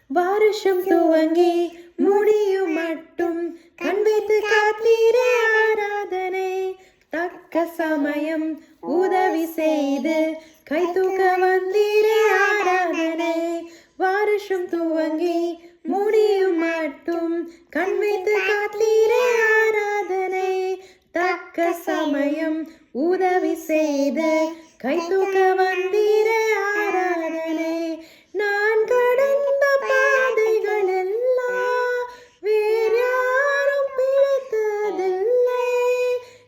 வருஷம் துவங்கி முடியும் மட்டும் கண் வைத்து காத்தீரே ஆராதனை. தக்க சமயம் உதவி செய்து கை தூக்க வந்தீரே ஆராதனை. வருஷம் துவங்கி முடியும் மட்டும் கண் வைத்து காத்தீரே ஆராதனை. தக்க சமயம் உதவி செய்து கை தூக்க வந்தீரே ஆராதனை. நான் கடந்த பாதைகள் எல்லாம் வேறு யாரும் பிழைத்ததில்லை.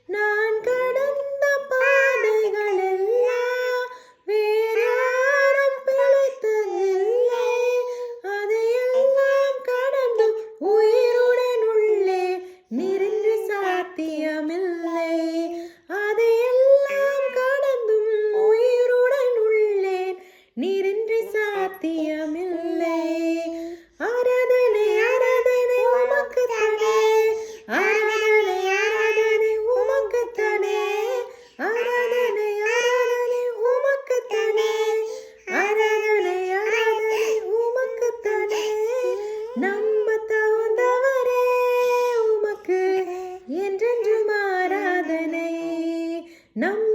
நான் கடந்த பாதைகள் எல்லாம் வேறு யாரும் பிழைத்ததில்லை. அதையெல்லாம் கடந்து உயிருடன் உள்ளே நிறைந்து சாத்தியமில்லை. அதையெல்லாம் கடந்தும் உயிருடன் உள்ளேன் நீரின்றி சாத்தியமில்லை. ஆராதனை ஆராதனை உமக்குத்தானே, ஆராதனை ஆராதனை உமக்குத்தானே, ஆராதனை ஆராதனை உமக்குத்தானே, ஆராதனை ஆராதனை உமக்குத்தானே. நம்ம தகுந்தவரே உமக்கு என்றென்றும் ஆராதனை. நம்ம